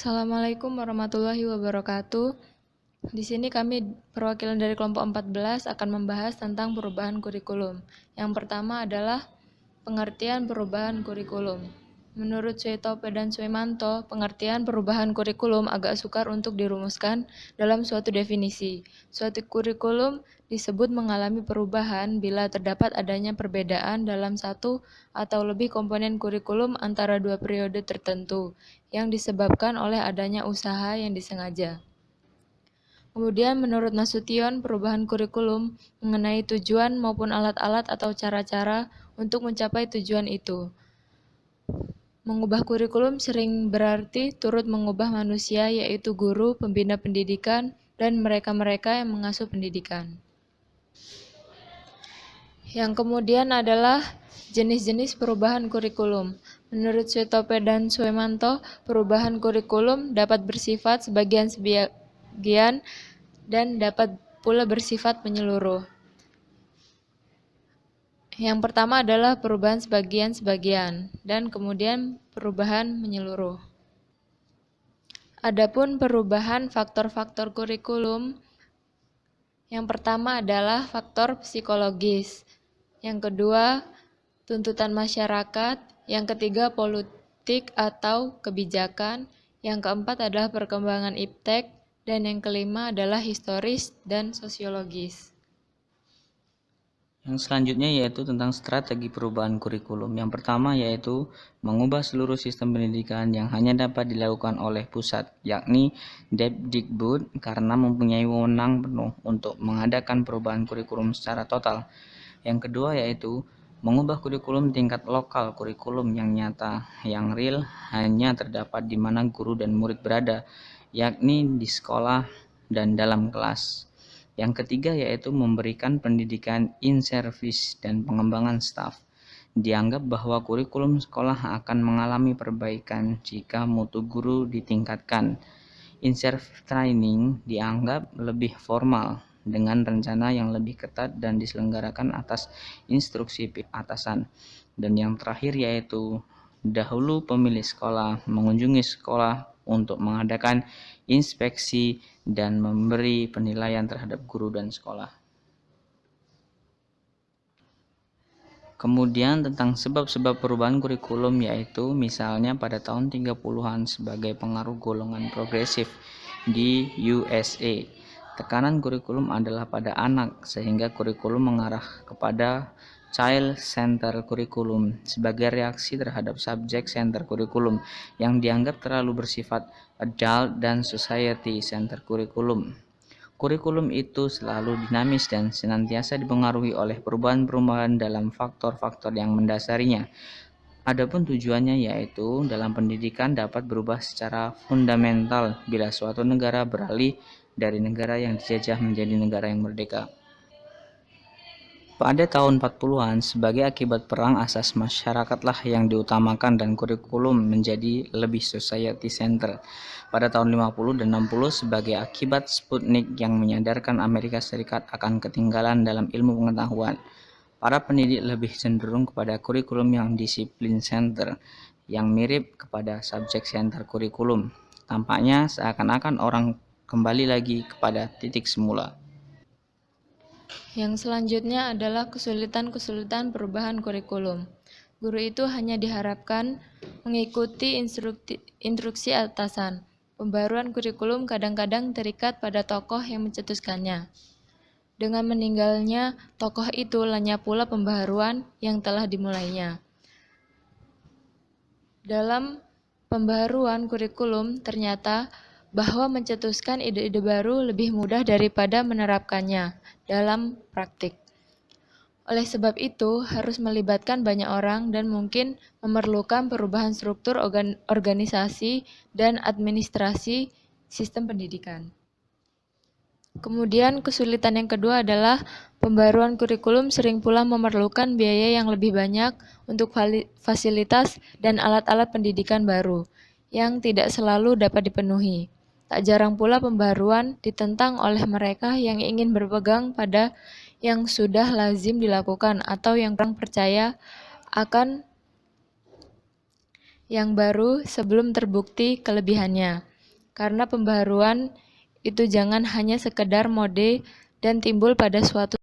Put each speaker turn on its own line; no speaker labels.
Assalamualaikum warahmatullahi wabarakatuh. Di sini kami perwakilan dari kelompok 14 akan membahas tentang perubahan kurikulum. Yang pertama adalah pengertian perubahan kurikulum. Menurut Suetopo dan Suemanto, pengertian perubahan kurikulum agak sukar untuk dirumuskan dalam suatu definisi. Suatu kurikulum disebut mengalami perubahan bila terdapat adanya perbedaan dalam satu atau lebih komponen kurikulum antara dua periode tertentu yang disebabkan oleh adanya usaha yang disengaja. Kemudian menurut Nasution, perubahan kurikulum mengenai tujuan maupun alat-alat atau cara-cara untuk mencapai tujuan itu. Mengubah kurikulum sering berarti turut mengubah manusia, yaitu guru, pembina pendidikan, dan mereka-mereka yang mengasuh pendidikan. Yang kemudian adalah jenis-jenis perubahan kurikulum. Menurut Suetopo dan Suemanto, perubahan kurikulum dapat bersifat sebagian dan dapat pula bersifat menyeluruh. Yang pertama adalah perubahan sebagian dan kemudian perubahan menyeluruh. Adapun perubahan faktor-faktor kurikulum, yang pertama adalah faktor psikologis, yang kedua tuntutan masyarakat, yang ketiga politik atau kebijakan, yang keempat adalah perkembangan iptek, dan yang kelima adalah historis dan sosiologis.
Yang selanjutnya yaitu tentang strategi perubahan kurikulum. Yang pertama yaitu mengubah seluruh sistem pendidikan yang hanya dapat dilakukan oleh pusat, yakni Depdikbud, karena mempunyai wewenang penuh untuk mengadakan perubahan kurikulum secara total. Yang kedua yaitu mengubah kurikulum tingkat lokal, kurikulum yang nyata, yang real, hanya terdapat di mana guru dan murid berada, yakni di sekolah dan dalam kelas. Yang ketiga yaitu memberikan pendidikan in-service dan pengembangan staf. Dianggap bahwa kurikulum sekolah akan mengalami perbaikan jika mutu guru ditingkatkan. In-service training dianggap lebih formal dengan rencana yang lebih ketat dan diselenggarakan atas instruksi atasan. Dan yang terakhir yaitu dahulu pemilik sekolah mengunjungi sekolah untuk mengadakan inspeksi dan memberi penilaian terhadap guru dan sekolah. Kemudian tentang sebab-sebab perubahan kurikulum, yaitu misalnya pada tahun 30-an sebagai pengaruh golongan progresif di USA. Tekanan kurikulum adalah pada anak, sehingga kurikulum mengarah kepada Child Center Kurikulum sebagai reaksi terhadap Subject Center Kurikulum yang dianggap terlalu bersifat Adult dan Society Center Kurikulum. Kurikulum itu selalu dinamis dan senantiasa dipengaruhi oleh perubahan-perubahan dalam faktor-faktor yang mendasarinya. Adapun tujuannya yaitu dalam pendidikan dapat berubah secara fundamental bila suatu negara beralih dari negara yang dijajah menjadi negara yang merdeka. Pada tahun 40-an, sebagai akibat perang asas masyarakatlah yang diutamakan dan kurikulum menjadi lebih society center. Pada tahun 50 dan 60 sebagai akibat Sputnik yang menyadarkan Amerika Serikat akan ketinggalan dalam ilmu pengetahuan. Para pendidik lebih cenderung kepada kurikulum yang disiplin center, yang mirip kepada subject center kurikulum. Tampaknya seakan-akan orang kembali lagi kepada titik semula.
Yang selanjutnya adalah kesulitan-kesulitan perubahan kurikulum. Guru itu hanya diharapkan mengikuti instruksi atasan. Pembaruan kurikulum kadang-kadang terikat pada tokoh yang mencetuskannya. Dengan meninggalnya tokoh itu, lenyap pula pembaharuan yang telah dimulainya. Dalam pembaharuan kurikulum ternyata bahwa mencetuskan ide-ide baru lebih mudah daripada menerapkannya dalam praktik. Oleh sebab itu, harus melibatkan banyak orang dan mungkin memerlukan perubahan struktur organisasi dan administrasi sistem pendidikan. Kemudian kesulitan yang kedua adalah pembaruan kurikulum sering pula memerlukan biaya yang lebih banyak untuk fasilitas dan alat-alat pendidikan baru yang tidak selalu dapat dipenuhi. Tak jarang pula pembaruan ditentang oleh mereka yang ingin berpegang pada yang sudah lazim dilakukan atau yang kurang percaya akan yang baru sebelum terbukti kelebihannya. karena pembaharuan itu jangan hanya sekedar mode dan timbul pada suatu